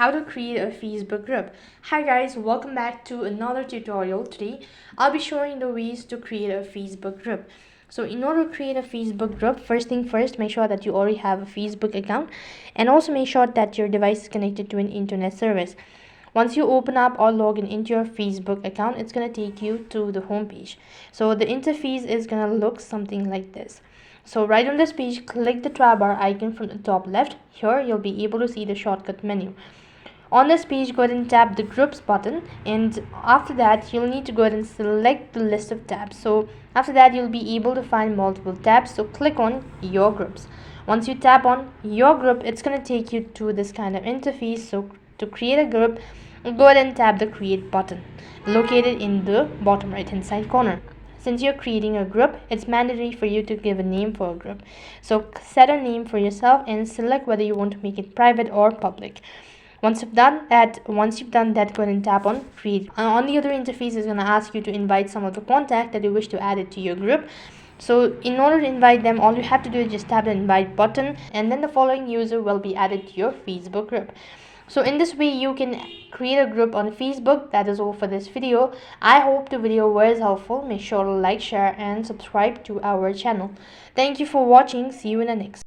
how to create a Facebook group. Hi guys, welcome back to another tutorial. Today I'll be showing the ways to create a Facebook group. So in order to create a Facebook group, first thing first, make sure that you already have a Facebook account, and also make sure that your device is connected to an internet service. Once you open up or log into your Facebook account, it's going to take you to the home page. So the interface is going to look something like this. So right on this page, click the toolbar icon from the top left. Here you'll be able to see the shortcut menu. On this page, go ahead and tap the groups button, and after that you'll need to go ahead and select the list of tabs. So after that you'll be able to find multiple tabs, so click on your groups. Once you tap on your group, it's going to take you to this kind of interface. So to create a group, go ahead and tap the create button located in the bottom right hand side corner. Since you're creating a group, it's mandatory for you to give a name for a group. So set a name for yourself and select whether you want to make it private or public. Once you've done that, go ahead and tap on create. On the other interface is going to ask you to invite some of the contact that you wish to add it to your group. So in order to invite them, all you have to do is just tap the invite button, and then the following user will be added to your Facebook group. So in this way you can create a group on Facebook. That is all for this video. I hope the video was helpful. Make sure to like, share and subscribe to our channel. Thank you for watching. See you in the next.